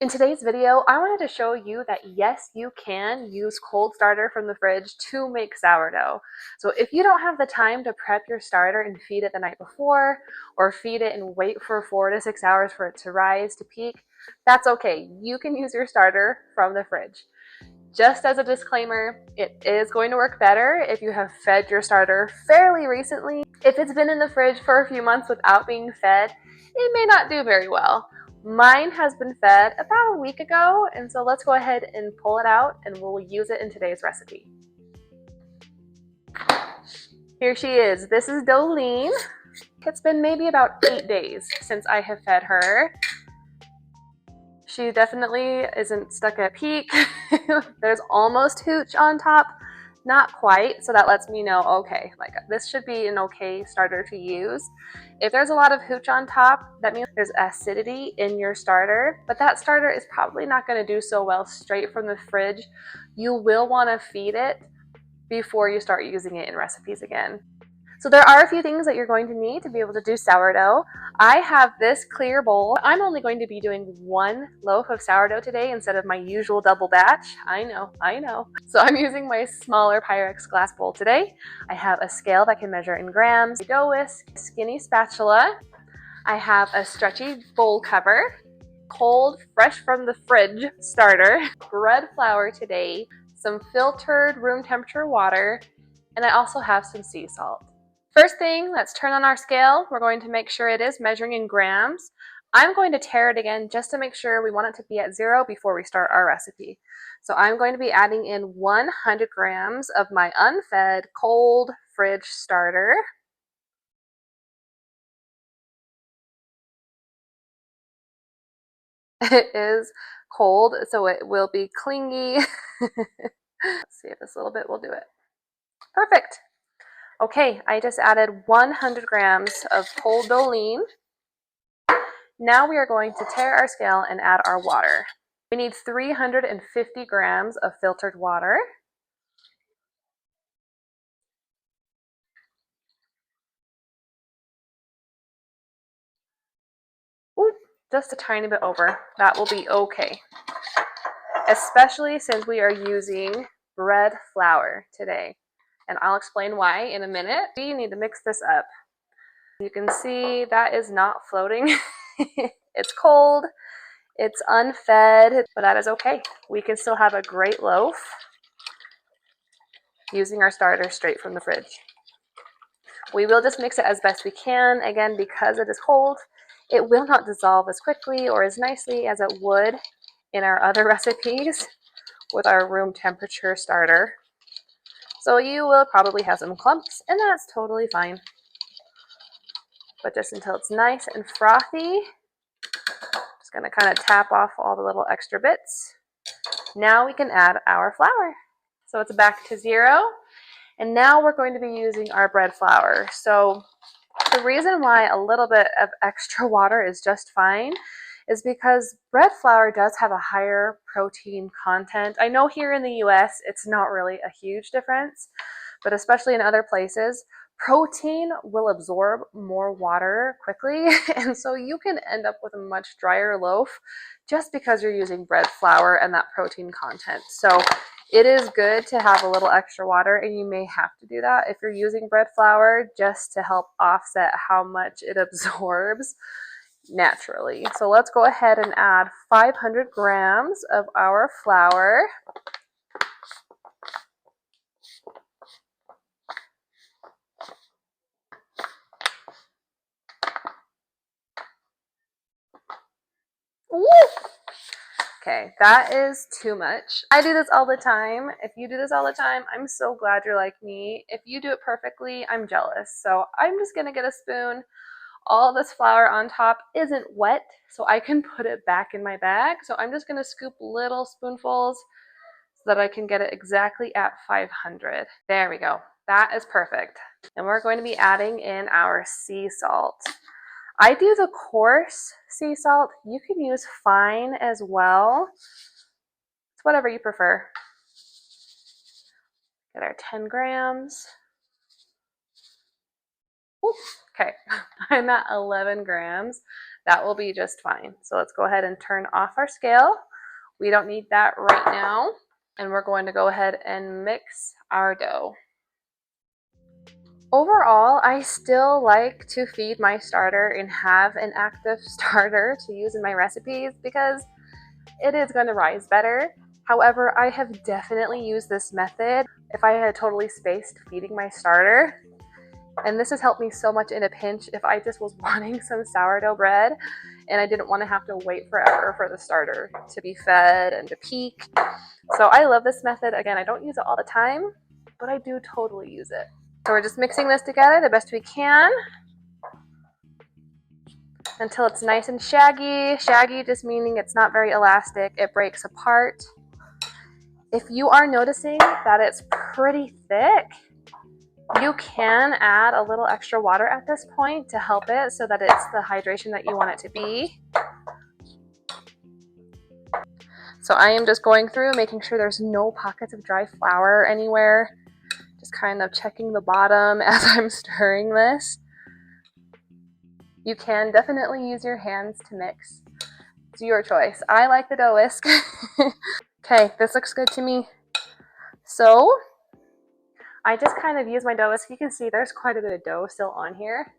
In today's video, I wanted to show you that yes, you can use cold starter from the fridge to make sourdough. So if you don't have the time to prep your starter and feed it the night before, or feed it and wait for 4 to 6 hours for it to rise to peak, that's okay. You can use your starter from the fridge. Just as a disclaimer, it is going to work better if you have fed your starter fairly recently. If it's been in the fridge for a few months without being fed, it may not do very well. Mine has been fed about a week ago, and so let's go ahead and pull it out and we'll use it in today's recipe. Here she is. This is Doughlene. It's been maybe about 8 days since I have fed her. She definitely isn't stuck at peak. There's almost hooch on top. Not quite, so that lets me know, okay, like this should be an okay starter to use. If there's a lot of hooch on top, that means there's acidity in your starter, but that starter is probably not going to do so well straight from the fridge. You will want to feed it before you start using it in recipes again. So there are a few things that you're going to need to be able to do sourdough. I have this clear bowl. I'm only going to be doing 1 loaf of sourdough today instead of my usual double batch. I know. So I'm using my smaller Pyrex glass bowl today. I have a scale that can measure in grams, a dough whisk, a skinny spatula. I have a stretchy bowl cover, cold, fresh from the fridge starter, bread flour today, some filtered room temperature water, and I also have some sea salt. First thing, let's turn on our scale. We're going to make sure it is measuring in grams. I'm going to tare it again just to make sure we want it to be at 0 before we start our recipe. So I'm going to be adding in 100 grams of my unfed cold fridge starter. It is cold, so it will be clingy. Let's see if this little bit will do it. Perfect. Okay, I just added 100 grams of cold Doughlene. Now we are going to tare our scale and add our water. We need 350 grams of filtered water. Ooh, just a tiny bit over. That will be okay. Especially since we are using bread flour today. And I'll explain why in a minute. You need to mix this up. You can see that is not floating. It's cold. It's unfed, but that is okay. We can still have a great loaf using our starter straight from the fridge. We will just mix it as best we can. Again, because it is cold, it will not dissolve as quickly or as nicely as it would in our other recipes with our room temperature starter. So you will probably have some clumps, and that's totally fine. But just until it's nice and frothy, just going to kind of tap off all the little extra bits. Now we can add our flour. So it's back to 0. And now we're going to be using our bread flour. So the reason why a little bit of extra water is just fine is because bread flour does have a higher protein content. I know here in the US it's not really a huge difference, but especially in other places, protein will absorb more water quickly, and so you can end up with a much drier loaf just because you're using bread flour and that protein content. So it is good to have a little extra water, and you may have to do that if you're using bread flour just to help offset how much it absorbs naturally. So let's go ahead and add 500 grams of our flour. Woo! Okay, that is too much. I do this all the time. If you do this all the time, I'm so glad you're like me. If you do it perfectly, I'm jealous. So I'm just gonna get a spoon. All this flour on top isn't wet, so I can put it back in my bag. So I'm just gonna scoop little spoonfuls so that I can get it exactly at 500. There we go. That is perfect. And we're going to be adding in our sea salt. I do the coarse sea salt. You can use fine as well. It's whatever you prefer. Get our 10 grams. Ooh, okay, I'm at 11 grams. That will be just fine. So let's go ahead and turn off our scale. We don't need that right now. And we're going to go ahead and mix our dough. Overall, I still like to feed my starter and have an active starter to use in my recipes because it is going to rise better. However, I have definitely used this method if I had totally spaced feeding my starter. And this has helped me so much in a pinch if I just was wanting some sourdough bread and I didn't want to have to wait forever for the starter to be fed and to peak. So I love this method. Again, I don't use it all the time, but I do totally use it. So we're just mixing this together the best we can until it's nice and shaggy. Shaggy just meaning it's not very elastic. It breaks apart. If you are noticing that it's pretty thick, you can add a little extra water at this point to help it so that it's the hydration that you want it to be. So I am just going through making sure there's no pockets of dry flour anywhere. Just kind of checking the bottom as I'm stirring this. You can definitely use your hands to mix. It's your choice. I like the dough whisk. Okay, this looks good to me. So I just kind of use my dough whisk. You can see there's quite a bit of dough still on here.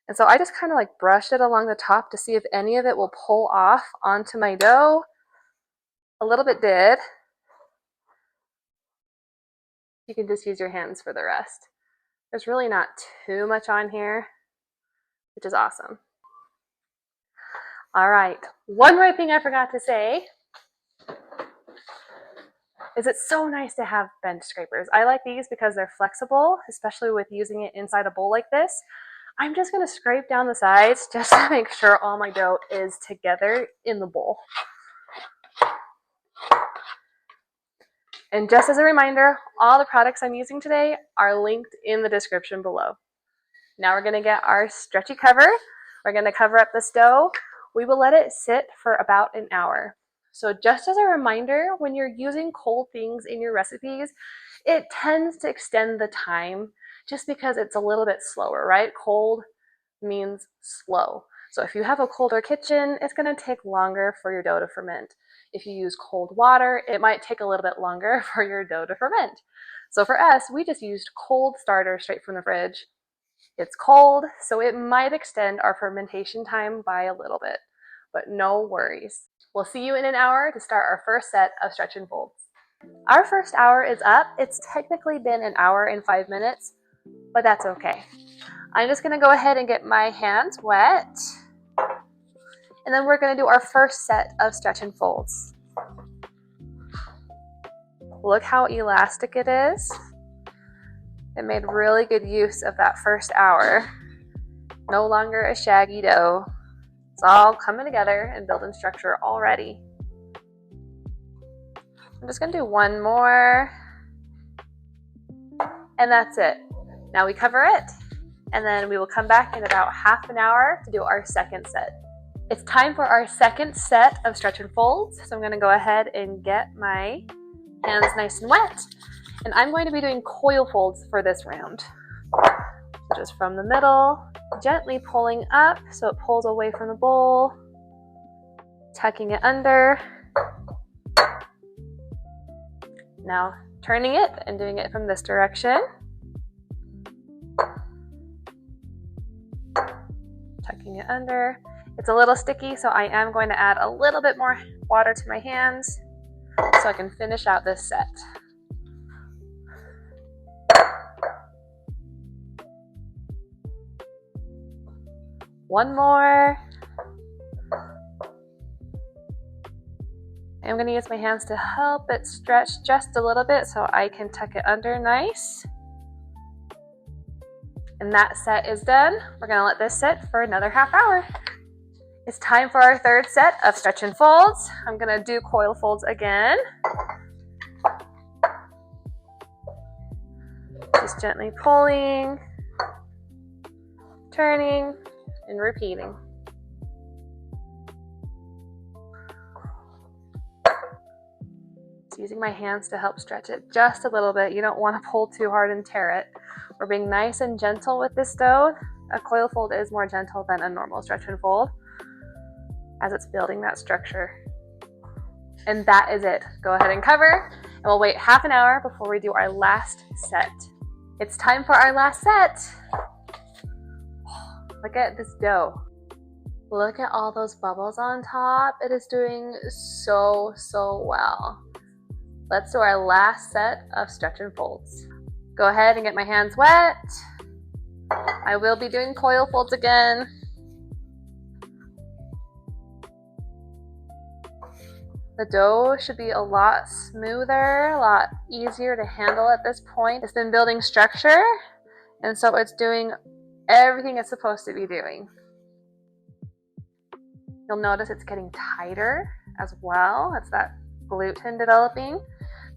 And so I just kind of like brushed it along the top to see if any of it will pull off onto my dough. A little bit did. You can just use your hands for the rest. There's really not too much on here, which is awesome. All right, one more thing I forgot to say is it's so nice to have bench scrapers. I like these because they're flexible, especially with using it inside a bowl like this. I'm just gonna scrape down the sides just to make sure all my dough is together in the bowl. And just as a reminder, all the products I'm using today are linked in the description below. Now we're gonna get our stretchy cover. We're gonna cover up this dough. We will let it sit for about an hour. So just as a reminder, when you're using cold things in your recipes, it tends to extend the time just because it's a little bit slower, right? Cold means slow. So if you have a colder kitchen, it's gonna take longer for your dough to ferment. If you use cold water, it might take a little bit longer for your dough to ferment. So for us, we just used cold starter straight from the fridge. It's cold, so it might extend our fermentation time by a little bit, but no worries. We'll see you in an hour to start our first set of stretch and folds. Our first hour is up. It's technically been an hour and 5 minutes, but that's okay. I'm just gonna go ahead and get my hands wet. And then we're gonna do our first set of stretch and folds. Look how elastic it is. It made really good use of that first hour. No longer a shaggy dough. It's all coming together and building structure already. I'm just gonna do one more. And that's it. Now we cover it, and then we will come back in about half an hour to do our second set. It's time for our second set of stretch and folds. So I'm gonna go ahead and get my hands nice and wet. And I'm going to be doing coil folds for this round. So just from the middle, gently pulling up so it pulls away from the bowl, tucking it under. Now turning it and doing it from this direction. Tucking it under. It's a little sticky, so I am going to add a little bit more water to my hands so I can finish out this set. One more. I'm going to use my hands to help it stretch just a little bit so I can tuck it under nice. And that set is done. We're going to let this sit for another half hour. It's time for our third set of stretch and folds. I'm going to do coil folds again. Just gently pulling, turning, and repeating. Just using my hands to help stretch it just a little bit. You don't want to pull too hard and tear it. We're being nice and gentle with this dough. A coil fold is more gentle than a normal stretch and fold. as it's building that structure. And that is it. Go ahead and cover, and we'll wait half an hour before we do our last set. It's time for our last set. Look at this dough. Look at all those bubbles on top. It is doing so well. Let's do our last set of stretch and folds. Go ahead and get my hands wet. I will be doing coil folds again. The dough should be a lot smoother, a lot easier to handle at this point. It's been building structure, and so it's doing everything it's supposed to be doing. You'll notice it's getting tighter as well. It's that gluten developing.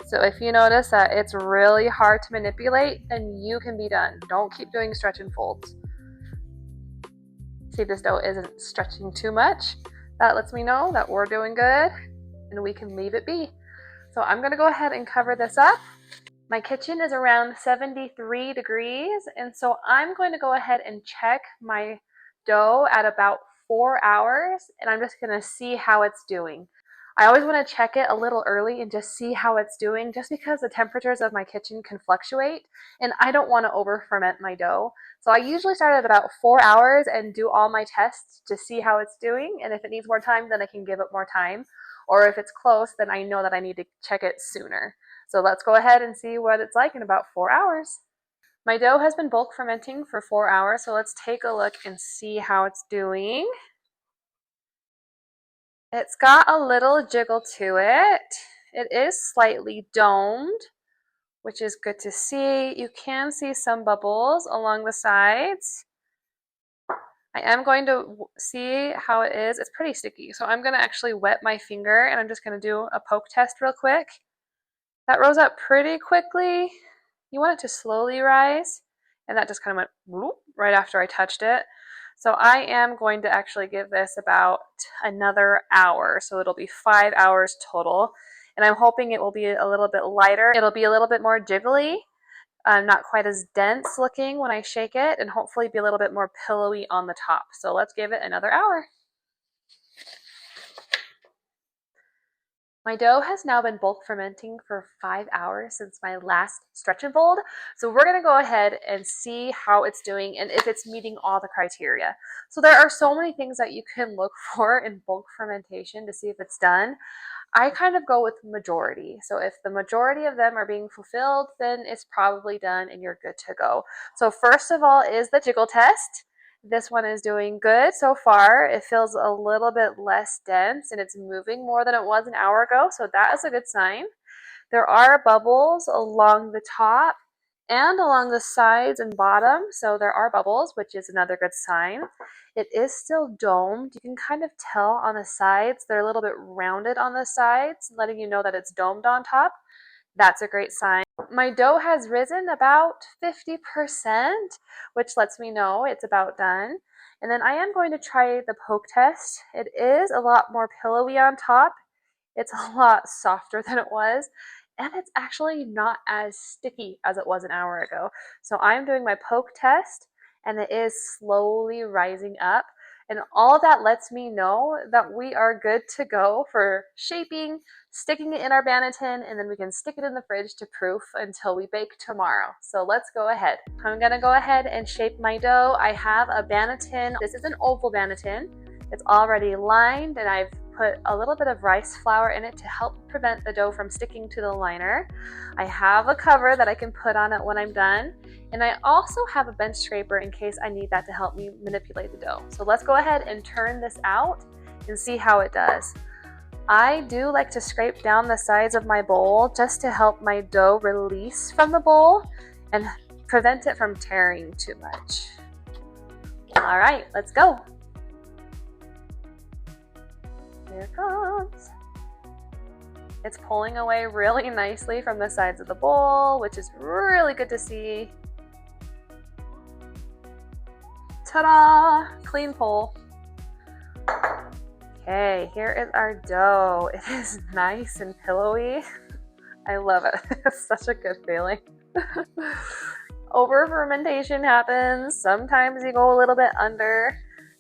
So if you notice that it's really hard to manipulate, then you can be done. Don't keep doing stretch and folds. See, this dough isn't stretching too much. That lets me know that we're doing good, and we can leave it be. So I'm gonna go ahead and cover this up. My kitchen is around 73 degrees, and so I'm going to go ahead and check my dough at about 4 hours, and I'm just gonna see how it's doing. I always want to check it a little early and just see how it's doing, just because the temperatures of my kitchen can fluctuate, and I don't want to over ferment my dough. So I usually start at about 4 hours and do all my tests to see how it's doing, and if it needs more time, then I can give it more time. Or if it's close, then I know that I need to check it sooner. So let's go ahead and see what it's like in about 4 hours. My dough has been bulk fermenting for 4 hours, so let's take a look and see how it's doing. It's got a little jiggle to it. It is slightly domed, which is good to see. You can see some bubbles along the sides. I am going to see how it is. It's pretty sticky, so I'm going to actually wet my finger, and I'm just going to do a poke test real quick. That rose up pretty quickly. You want it to slowly rise, and that just kind of went whoop right after I touched it. So I am going to actually give this about another hour, so it'll be 5 hours total, and I'm hoping it will be a little bit lighter. It'll be a little bit more jiggly, not quite as dense looking when I shake it, and hopefully be a little bit more pillowy on the top. So let's give it another hour. My dough has now been bulk fermenting for 5 hours since my last stretch and fold. So we're gonna go ahead and see how it's doing and if it's meeting all the criteria. So there are so many things that you can look for in bulk fermentation to see if it's done. I kind of go with majority. So if the majority of them are being fulfilled, then it's probably done and you're good to go. So first of all is the jiggle test. This one is doing good so far. It feels a little bit less dense and it's moving more than it was an hour ago, so that is a good sign. There are bubbles along the top and along the sides and bottom, so there are bubbles, which is another good sign. It is still domed. You can kind of tell on the sides. They're a little bit rounded on the sides, letting you know that it's domed on top. That's a great sign. My dough has risen about 50%, which lets me know it's about done. And then I am going to try the poke test. It is a lot more pillowy on top. It's a lot softer than it was. And it's actually not as sticky as it was an hour ago. So I'm doing my poke test, and it is slowly rising up. And all of that lets me know that we are good to go for shaping, sticking it in our Banneton, and then we can stick it in the fridge to proof until we bake tomorrow. So let's go ahead. I'm gonna go ahead and shape my dough. I have a Banneton. This is an oval Banneton. It's already lined, and I've put a little bit of rice flour in it to help prevent the dough from sticking to the liner. I have a cover that I can put on it when I'm done. And I also have a bench scraper in case I need that to help me manipulate the dough. So let's go ahead and turn this out and see how it does. I do like to scrape down the sides of my bowl just to help my dough release from the bowl and prevent it from tearing too much. All right, let's go. Here it comes. It's pulling away really nicely from the sides of the bowl, which is really good to see. Ta-da! Clean pull. Okay, here is our dough. It is nice and pillowy. I love it. It's such a good feeling. Over fermentation happens. Sometimes you go a little bit under.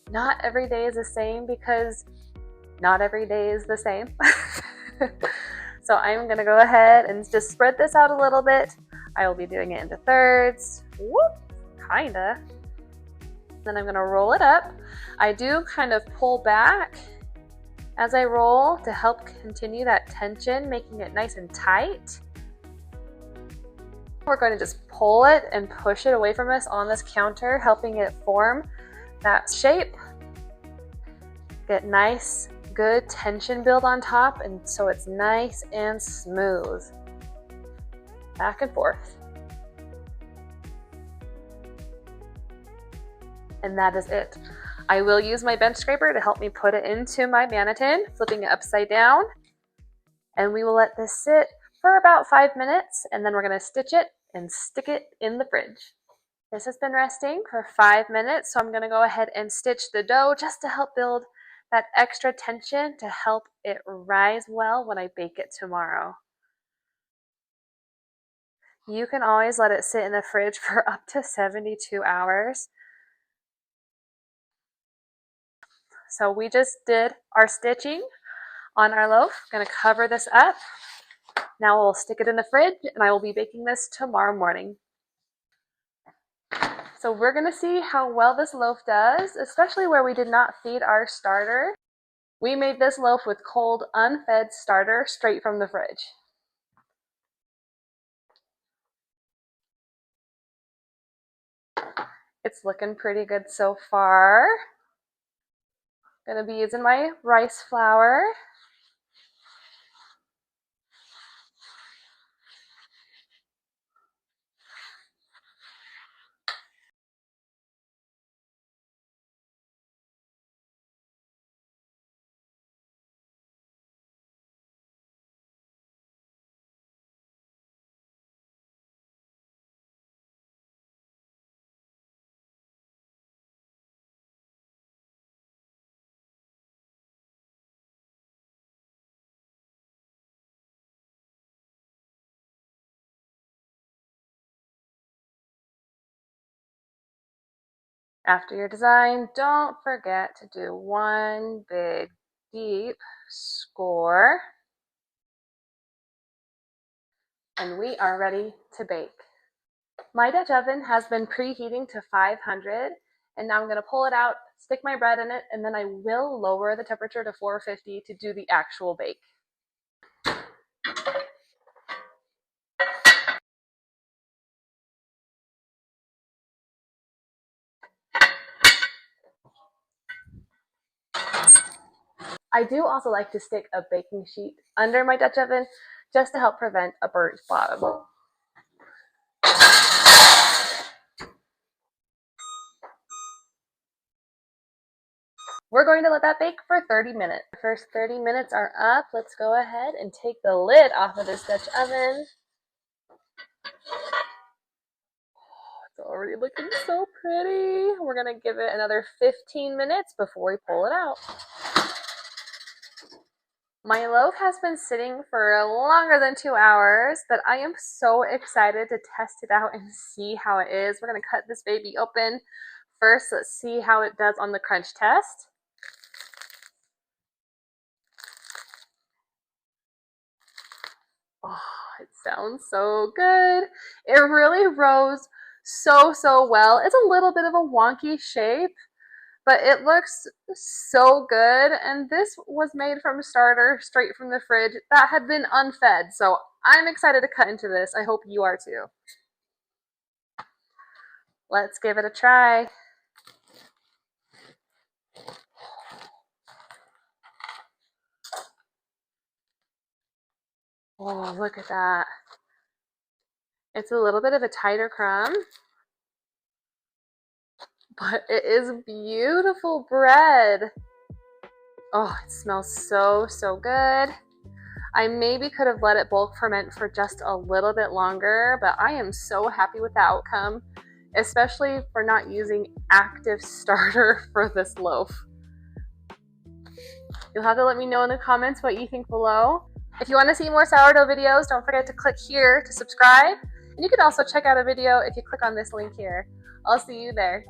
Not every day is the same because Not every day is the same. So I'm gonna go ahead and just spread this out a little bit. I will be doing it into thirds. Whoop, kinda. Then I'm gonna roll it up. I do kind of pull back as I roll to help continue that tension, making it nice and tight. We're going to just pull it and push it away from us on this counter, helping it form that shape. Get nice, good tension build on top, and so it's nice and smooth. Back and forth. And that is it. I will use my bench scraper to help me put it into my Banneton, flipping it upside down. And we will let this sit for about 5 minutes, and then we're gonna stitch it and stick it in the fridge. This has been resting for 5 minutes, so I'm gonna go ahead and stitch the dough just to help build that extra tension to help it rise well when I bake it tomorrow. You can always let it sit in the fridge for up to 72 hours. So we just did our stitching on our loaf. I'm gonna cover this up. Now we'll stick it in the fridge, and I will be baking this tomorrow morning. So we're gonna see how well this loaf does, especially where we did not feed our starter. We made this loaf with cold, unfed starter straight from the fridge. It's looking pretty good so far. Gonna be using my rice flour. After your design, don't forget to do one big, deep score. And we are ready to bake. My Dutch oven has been preheating to 500, and now I'm going to pull it out, stick my bread in it, and then I will lower the temperature to 450 to do the actual bake. I do also like to stick a baking sheet under my Dutch oven just to help prevent a burnt bottom. We're going to let that bake for 30 minutes. The first 30 minutes are up. Let's go ahead and take the lid off of this Dutch oven. It's already looking so pretty. We're gonna give it another 15 minutes before we pull it out. My loaf has been sitting for longer than 2 hours, but I am so excited to test it out and see how it is. We're gonna cut this baby open. First, let's see how it does on the crunch test. Oh, it sounds so good. It really rose so well. It's a little bit of a wonky shape, but it looks so good. And this was made from starter, straight from the fridge, that had been unfed. So I'm excited to cut into this. I hope you are too. Let's give it a try. Oh, look at that. It's a little bit of a tighter crumb, but it is beautiful bread. Oh, it smells so good. I maybe could have let it bulk ferment for just a little bit longer, but I am so happy with the outcome, especially for not using active starter for this loaf. You'll have to let me know in the comments what you think below. If you want to see more sourdough videos, don't forget to click here to subscribe. And you can also check out a video if you click on this link here. I'll see you there.